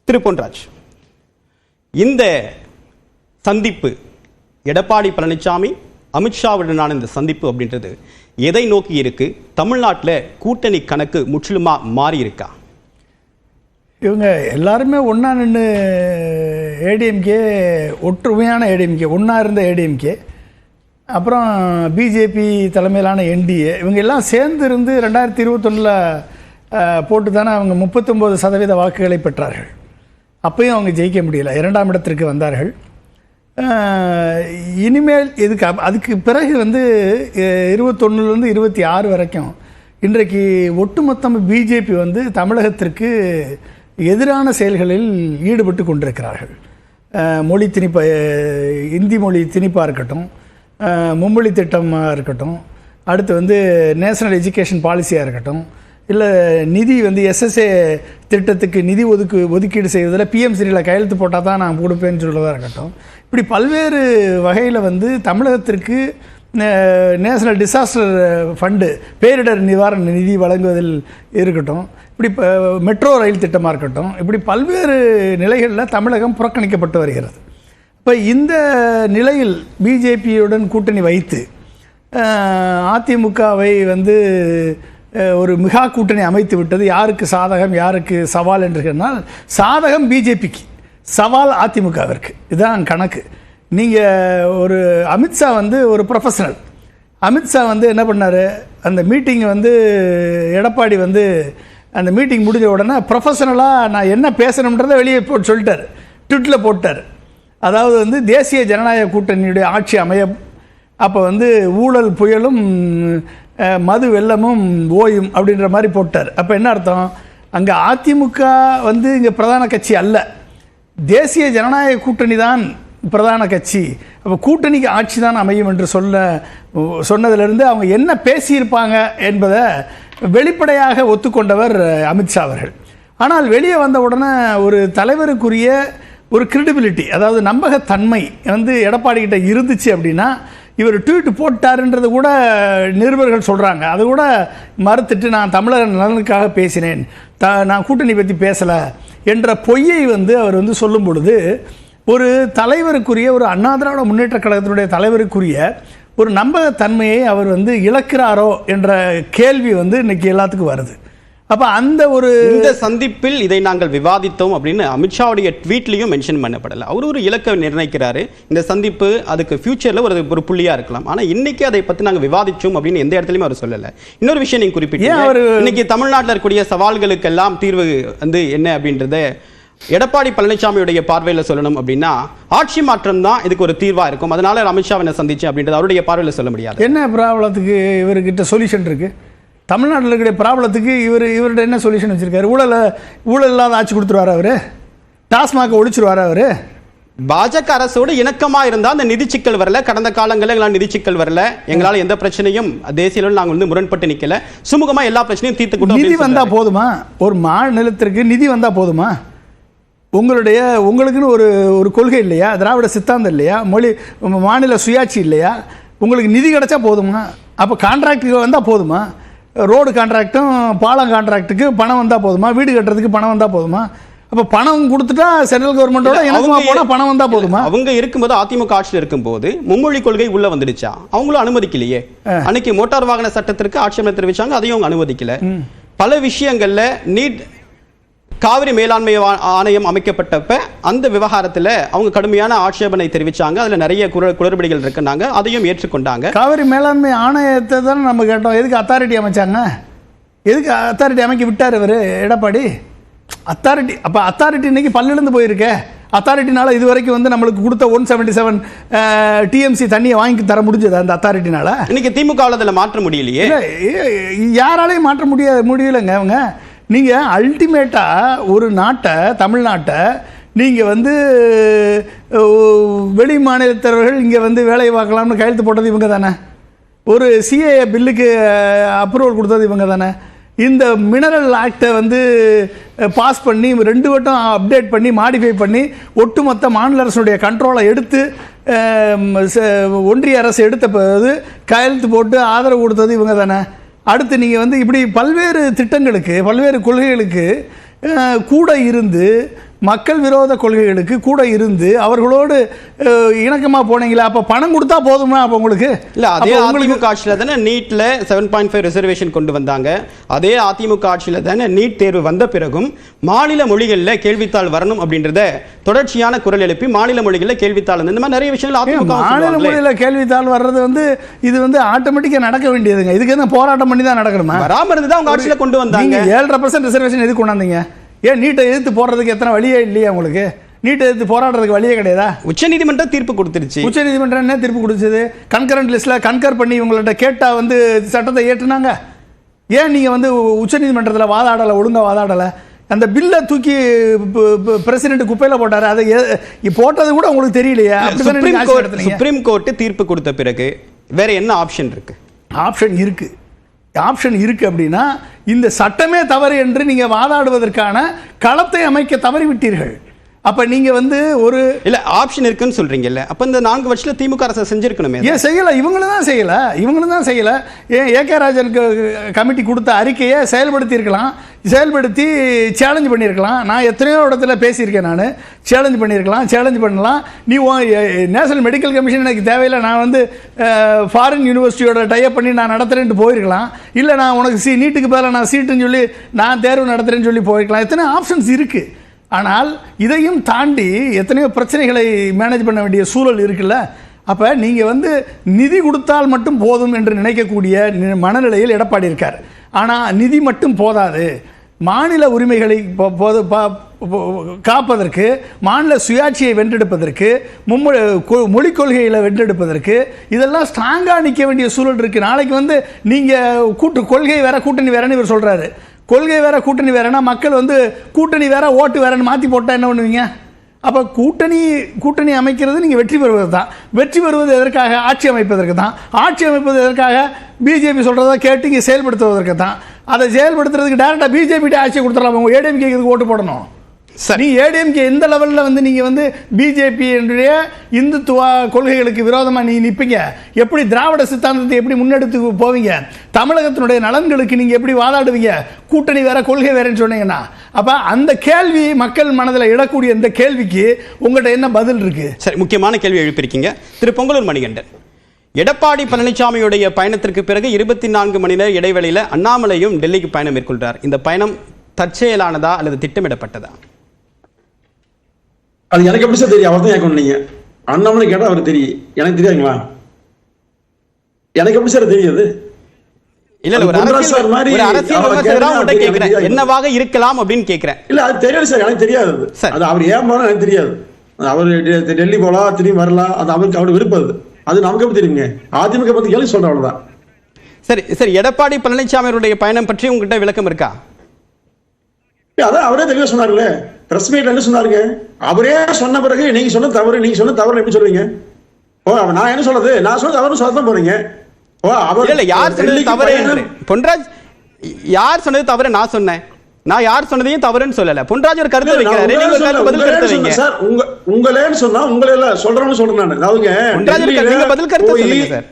திரு பொன்ராஜ், இந்த சந்திப்பு எடப்பாடி பழனிசாமி அமித்ஷாவுடனான இந்த சந்திப்பு அப்படின்றது எதை நோக்கி இருக்கு? தமிழ்நாட்டில் கூட்டணி கணக்கு முற்றிலுமா மாறி இருக்கா? இவங்க எல்லாருமே ஒன்றா நின்று ஏடிஎம்கே, ஒற்றுமையான ஏடிஎம்கே, ஒன்றா இருந்த ஏடிஎம்கே, அப்புறம் பிஜேபி தலைமையிலான என்டிஏ, இவங்க எல்லாம் சேர்ந்து இருந்து 2021 போட்டு தானே அவங்க 39% வாக்குகளை பெற்றார்கள். அப்பையும் அவங்க ஜெயிக்க முடியல, 2ஆம் இடத்திற்கு வந்தார்கள். இனிமேல் அதுக்கு பிறகு 21லேருந்து 26 வரைக்கும் இன்றைக்கு ஒட்டுமொத்த பிஜேபி தமிழகத்திற்கு எதிரான செயல்களில் ஈடுபட்டு கொண்டிருக்கிறார்கள். மொழி திணிப்பு, இந்தி மொழி திணிப்பாக இருக்கட்டும், மும்மொழி திட்டமாக இருக்கட்டும், அடுத்து நேஷனல் எஜுகேஷன் பாலிசியாக இருக்கட்டும், இல்லை நிதி எஸ்எஸ்ஏ திட்டத்துக்கு நிதி ஒதுக்கீடு செய்வதில் பிஎம்சியில் கையெழுத்து போட்டால் தான் நான் கொடுப்பேன்னு சொல்கிறதா இருக்கட்டும், இப்படி பல்வேறு வகையில் தமிழகத்திற்கு நேஷனல் டிசாஸ்டர் ஃபண்டு, பேரிடர் நிவாரண நிதி வழங்குவதில் இருக்கட்டும், இப்படி மெட்ரோ ரயில் திட்டமாக இருக்கட்டும், இப்படி பல்வேறு நிலைகளில் தமிழகம் புறக்கணிக்கப்பட்டு வருகிறது. இப்போ இந்த நிலையில் பிஜேபியுடன் கூட்டணி வைத்து அதிமுகவை ஒரு மிகா கூட்டணி அமைத்து விட்டது. யாருக்கு சாதகம் யாருக்கு சவால் என்று சொன்னால், சாதகம் பிஜேபிக்கு, சவால் அதிமுகவிற்கு. இதுதான் கணக்கு. நீங்கள் ஒரு அமித்ஷா ஒரு ப்ரொஃபஷனல். அமித்ஷா என்ன பண்ணார், அந்த மீட்டிங் எடப்பாடி அந்த மீட்டிங் முடிஞ்ச உடனே ப்ரொஃபஷனலாக நான் என்ன பேசணுன்றதை வெளியே போட்டு சொல்லிட்டார், ட்விட்டில் போட்டார். அதாவது தேசிய ஜனநாயக கூட்டணியுடைய ஆட்சி அமைய, அப்போ ஊழல் புயலும் மது வெள்ளமும் ஓயும் அப்படின்ற மாதிரி போட்டார். அப்போ என்ன அர்த்தம், அங்கே அதிமுக இங்கே பிரதான கட்சி அல்ல, தேசிய ஜனநாயக கூட்டணி தான் பிரதான கட்சி. அப்போ கூட்டணிக்கு ஆட்சி தான் அமையும் என்று சொன்னதிலிருந்து அவங்க என்ன பேசியிருப்பாங்க என்பதை வெளிப்படையாக ஒத்துக்கொண்டவர் அமித்ஷா அவர்கள். ஆனால் வெளியே வந்த உடனே ஒரு தலைவருக்குரிய ஒரு கிரெடிபிலிட்டி, அதாவது நம்பகத்தன்மை எடப்பாடி கிட்ட இருந்துச்சு அப்படின்னா, இவர் ட்வீட் போட்டாருன்றது கூட நிருபர்கள் சொல்கிறாங்க. அது கூட மறுத்துட்டு நான் தமிழக நலனுக்காக பேசினேன், நான் கூட்டணி பற்றி பேசலை என்ற பொய்யை அவர் சொல்லும் பொழுது, ஒரு தலைவருக்குரிய, ஒரு அண்ணா திராவிட முன்னேற்ற கழகத்தினுடைய தலைவருக்குரிய ஒரு நம்பகத்தன்மையை அவர் இழக்கிறாரோ என்ற கேள்வி இன்னைக்கு எல்லாத்துக்கும் வருது. அப்போ இந்த சந்திப்பில் இதை நாங்கள் விவாதித்தோம் அப்படின்னு அமித்ஷாவுடைய ட்வீட்லையும் மென்ஷன் பண்ணப்படலை. அவர் ஒரு இலக்கை நிர்ணயிக்கிறாரு, இந்த சந்திப்பு அதுக்கு ஃபியூச்சரில் ஒரு புள்ளியாக இருக்கலாம், ஆனால் இன்னைக்கு அதை பற்றி நாங்கள் விவாதிச்சோம் அப்படின்னு எந்த இடத்துலையும் அவர் சொல்லலை. இன்னொரு விஷயம் நீங்கள் குறிப்பிட்டீங்க, இன்னைக்கு தமிழ்நாட்டில் இருக்கக்கூடிய சவால்களுக்கெல்லாம் தீர்வு என்ன அப்படின்றத எடப்பாடி பழனிசாமியுடைய பார்வையில் சொல்லணும் அப்படின்னா, ஆட்சி மாற்றம் தான் இதுக்கு ஒரு தீர்வாக இருக்கும், அதனால அமித்ஷாவை சந்திச்சு அப்படின்றது அவருடைய பார்வையில் சொல்ல முடியாது. என்ன ப்ராப்ளத்துக்கு இவர்கிட்ட சொல்யூஷன் இருக்குது? தமிழ்நாட்டில் இருக்கிற ப்ராப்ளத்துக்கு இவர்கிட்ட என்ன சொல்யூஷன் வச்சுருக்காரு? ஊழல் இல்லாத ஆட்சி கொடுத்துருவார் அவர்? டாஸ்மாக ஒழிச்சிருவார் அவர்? பாஜக அரசோடு இணக்கமாக இருந்தால் அந்த நிதி சிக்கல் வரல. கடந்த காலங்களில் எங்களால் நிதி சிக்கல் வரல, எங்களால் எந்த பிரச்சனையும் தேசிய அளவில் நாங்கள் முரண்பட்டு நிற்கல, சுமூகமாக எல்லா பிரச்சனையும் தீர்த்துக்கிட்டோம். நிதி வந்தால் போதுமா? ஒரு மாநிலத்திற்கு நிதி வந்தால் போதுமா? உங்களுக்குன்னு ஒரு கொள்கை இல்லையா? திராவிட சித்தாந்தம் இல்லையா? மாநில சுயாட்சி இல்லையா? உங்களுக்கு நிதி கிடைச்சா போதுமா? அப்போ கான்ட்ராக்டுக்கு வந்தால் போதுமா? ரோடு கான்ட்ராக்டும் பாலம் கான்ட்ராக்டுக்கு பணம் வந்தால் போதுமா? வீடு கட்டுறதுக்கு பணம் வந்தால் போதுமா? அப்போ பணம் கொடுத்துட்டா சென்ட்ரல் கவர்மெண்டோட இணக்கமாக போனால் பணம் வந்தால் போதுமா? அவங்க இருக்கும்போது, அதிமுக ஆட்சியில் இருக்கும்போது மும்மொழி கொள்கை உள்ள வந்துடுச்சா? அவங்களும் அனுமதிக்கலையே. அன்னைக்கு மோட்டார் வாகன சட்டத்திற்கு ஆட்சேபனை தெரிவிச்சாங்க, அதையும் அவங்க அனுமதிக்கல. பல விஷயங்கள்ல நீட் காவிரி மேலாண்மை ஆணையம் அமைக்கப்பட்டப்ப அந்த விவகாரத்தில் அவங்க கடுமையான ஆட்சேபனை தெரிவிச்சாங்க, அதில் நிறைய குளறுபடிகள் இருக்குன்னாங்க, அதையும் ஏற்றுக்கொண்டாங்க. காவிரி மேலாண்மை ஆணையத்தை தான் நம்ம கேட்டோம், எதுக்கு அத்தாரிட்டி அமைச்சாங்க? எதுக்கு அத்தாரிட்டி அமைக்க விட்டார் இவர் எடப்பாடி? அத்தாரிட்டி, அப்போ அத்தாரிட்டி இன்னைக்கு பல்லிழந்து போயிருக்கே. அத்தாரிட்டினால இது வரைக்கும் நம்மளுக்கு கொடுத்த 177 டிஎம்சி தண்ணியை வாங்கி தர முடிஞ்சது அந்த அத்தாரிட்டினால. இன்னைக்கு திமுக அதில் மாற்ற முடியலையே, யாராலையும் மாற்ற முடியலைங்க. அவங்க நீங்கள் அல்டிமேட்டாக ஒரு நாட்டை, தமிழ்நாட்டை நீங்கள் வெளி மாநிலத்தவர்கள் இங்கே வேலை பார்க்கலாம்னு கையெழுத்து போட்டது இவங்க தானே? ஒரு சிஏஏ பில்லுக்கு அப்ரூவல் கொடுத்தது இவங்க தானே? இந்த மினரல் ஆக்டை பாஸ் பண்ணி 2 வட்டம் அப்டேட் பண்ணி மாடிஃபை பண்ணி ஒட்டுமொத்த மாநில அரசுடைய கண்ட்ரோலை எடுத்து ஒன்றிய அரசு எடுத்த போது கையெழுத்து போட்டு ஆதரவு கொடுத்தது இவங்க தானே? அடுத்து நீங்கள் இப்படி பல்வேறு திட்டங்களுக்கு, பல்வேறு கொள்கைகளுக்கு கூட இருந்து மக்கள் விரோத கொள்கைகளுக்கு கூட இருந்து அவர்களோடு இணக்கமாக போனீங்களா? அப்போ பணம் கொடுத்தா போதுமா? அப்போ உங்களுக்கு இல்லை, அதே அதிமுக ஆட்சியில் தானே நீட்டில் 7.5 ரிசர்வேஷன் கொண்டு வந்தாங்க. அதே அதிமுக ஆட்சியில் தானே நீட் தேர்வு வந்த பிறகும் மாநில மொழிகளில் கேள்வித்தாள் வரணும் அப்படின்றத தொடர்ச்சியான குரல் எழுப்பி மாநில மொழிகளில் கேள்வித்தாள் இந்த மாதிரி நிறைய விஷயங்கள் அதிமுக மாநில மொழியில் கேள்வித்தாள் வர்றது இது ஆட்டோமேட்டிக்காக நடக்க வேண்டியதுங்க. இதுக்கு என்ன போராட்டம் பண்ணி தான் நடக்கணுமா? வராமல் இருந்து தான் அவங்க ஆட்சியில் கொண்டு வந்தாங்க. 7.5% ரிசர்வேஷன் எதுக்கு கொண்டாந்தீங்க? ஏன் நீட்டை எதிர்த்து போடுறதுக்கு எத்தனை வழியே இல்லையா உங்களுக்கு? நீட்டை எதிர்த்து போராடுறதுக்கு வழியே கிடையாதா? உச்சநீதிமன்றம் தீர்ப்பு கொடுத்துருச்சு. உச்சநீதிமன்றம் என்ன தீர்ப்பு கொடுத்தது? கன்கரண்ட் லிஸ்ட்ல கன்கர் பண்ணி உங்கள்ட்ட கேட்டா சட்டத்தை ஏற்றுனாங்க. ஏன் நீங்க உச்சநீதிமன்றத்தில் வாதாடலை, ஒழுங்கா வாதாடலை? அந்த பில்லை தூக்கி பிரசிடென்ட் குப்பையில போட்டாரு. அதை போட்டது கூட உங்களுக்கு தெரியலையா? சுப்ரீம் கோர்ட் தீர்ப்பு கொடுத்த பிறகு வேற என்ன ஆப்ஷன் இருக்கு? ஆப்ஷன் இருக்கு அப்படின்னா இந்த சட்டமே தவறு என்று நீங்க வாதாடுவதற்கான களத்தை அமைக்க தவறிவிட்டீர்கள். அப்ப நீங்க ஒரு இல்ல ஆப்ஷன் இருக்குன்னு சொல்றீங்கல்ல, அப்ப இந்த 4 வருஷத்துல திமுக அரசு செஞ்சிருக்கணுமே. ஏன் செய்யல? இவங்களும் தான் செய்யல. ஏன் ஏகே ராஜன் கமிட்டி கொடுத்த அறிக்கையை செயல்படுத்தி சேலஞ்ச் பண்ணியிருக்கலாம். நான் எத்தனையோ இடத்துல பேசியிருக்கேன். நான் சேலஞ்ச் பண்ணலாம். நீ நேஷனல் மெடிக்கல் கமிஷன் எனக்கு தேவையில்லை, நான் ஃபாரின் யூனிவர்சிட்டியோட டைப் பண்ணி நான் நடத்துறேன்ட்டு போயிருக்கலாம். இல்லை நான் உனக்கு நீட்டுக்கு பதிலாக நான் சீட்டுன்னு சொல்லி நான் தேர்வு நடத்துறேன்னு சொல்லி போயிருக்கலாம். எத்தனை ஆப்ஷன்ஸ் இருக்கு. ஆனால் இதையும் தாண்டி எத்தனையோ பிரச்சனைகளை மேனேஜ் பண்ண வேண்டிய சூழல் இருக்குல்ல. அப்போ நீங்கள் நிதி கொடுத்தால் மட்டும் போதும் என்று நினைக்கக்கூடிய மனநிலையில் எடப்பாடி இருக்கார். ஆனால் நிதி மட்டும் போதாது. மாநில உரிமைகளை காப்பதற்கு, மாநில சுயாட்சியை வென்றெடுப்பதற்கு, மொழிக் கொள்கைகளை வென்றெடுப்பதற்கு இதெல்லாம் ஸ்ட்ராங்காக நிற்க வேண்டிய சூழல் இருக்குது. நாளைக்கு நீங்கள் கொள்கை வேற கூட்டணி வேறன்னு இவர் சொல்கிறாரு. கொள்கை வேற கூட்டணி வேறனா மக்கள் கூட்டணி வேற ஓட்டு வேறன்னு மாற்றி போட்டால் என்ன பண்ணுவீங்க? அப்போ கூட்டணி அமைக்கிறது நீங்கள் வெற்றி பெறுவது தான். வெற்றி பெறுவது எதற்காக? ஆட்சி அமைப்பதற்கு தான். ஆட்சி அமைப்பது எதற்காக? பிஜேபி சொல்கிறத கேட்டு இங்கே செயல்படுத்துவதற்கு தான். அதை செயல்படுத்துறதுக்கு டேரெக்டாக பிஜேபிகிட்ட ஆட்சியை கொடுத்துடலாம். உங்கள் ஏடிஎம்கே இதுக்கு ஓட்டு போடணும். நீ ஏடிஎம்கே எந்த லெவலில் நீங்கள் பிஜேபி என்னுடைய இந்துத்துவ கொள்கைகளுக்கு விரோதமாக நீ நிற்பீங்க? எப்படி திராவிட சித்தாந்தத்தை எப்படி முன்னெடுத்து போவீங்க? தமிழகத்தினுடைய நலன்களுக்கு நீங்கள் எப்படி வாதாடுவீங்க? கூட்டணி வேற கொள்கை வேறன்னு சொன்னீங்கன்னா அப்போ அந்த கேள்வி மக்கள் மனதில் இடக்கூடிய இந்த கேள்விக்கு உங்கள்கிட்ட என்ன பதில் இருக்கு? சரி, முக்கியமான கேள்வி எழுப்பியிருக்கீங்க. திரு பொங்கலூர் மணிகண்டன், எடப்பாடி பழனிசாமியுடைய பயணத்திற்கு பிறகு 24 மணி நேர இடைவெளியில் அண்ணாமலையும் டெல்லிக்கு பயணம் மேற்கொள்கிறார். இந்த பயணம் தற்செயலானதா அல்லது திட்டமிடப்பட்டதா? அது எனக்கு எப்படி சார் தெரியும்? அவர் தான் கேட்கணும். நீங்க அண்ணாமலை கேட்டா அவருக்கு தெரியும், எனக்கு தெரியாதுங்களா? எனக்கு எப்படி சார் தெரியாது? இல்ல, ஒரு அரசியல் விமர்சகரா உங்கள்ட்ட கேக்குறேன், என்னவாக இருக்கலாம் அப்படின்னு கேக்குறேன். இல்ல அது தெரியாது சார், எனக்கு தெரியாது. அது அவர் ஏன் போனா எனக்கு தெரியாது. அவர் டெல்லி போலாம், திரும்பி வரலாம், அது அவருக்கு விருப்பம். அது நமக்கு எப்படி தெரியுங்க? அதிமுக பத்தி கேள்வி சொல்றேன், அவ்வளவுதான். சரி, எடப்பாடி பழனிசாமியுடைய பயணம் பற்றி உங்ககிட்ட விளக்கம் இருக்கா? அதான் அவரே தெளிவா சொன்னார்ல, பிரஸ் மீட்ல என்ன சொன்னாருங்க? அவரே சொன்ன பிறகு நீங்க சொன்ன தவறு எப்படி சொல்றீங்க? நான் என்ன சொல்றது? நான் சொன்ன தவறு சொல்லதான் போறீங்க. யார் சொன்னது தவறு? பொன்ராஜ் யார் சொன்னது தவறு? நான் சொன்னேன். நான் யார் சொன்னதையும் தவறுன்னு சொல்லல. பொன்ராஜ் ஒரு கருத்து வைக்கிறாரு, நீங்க ஒரு கருத்து பதில் கருத்து வைங்க சார். உங்களேன்னு சொன்னா உங்களே இல்ல சொல்றேன்னு சொல்றேன் நான். அதாவதுங்க, பொன்ராஜ் நீங்க பதில் கருத்து சொல்லுங்க சார்.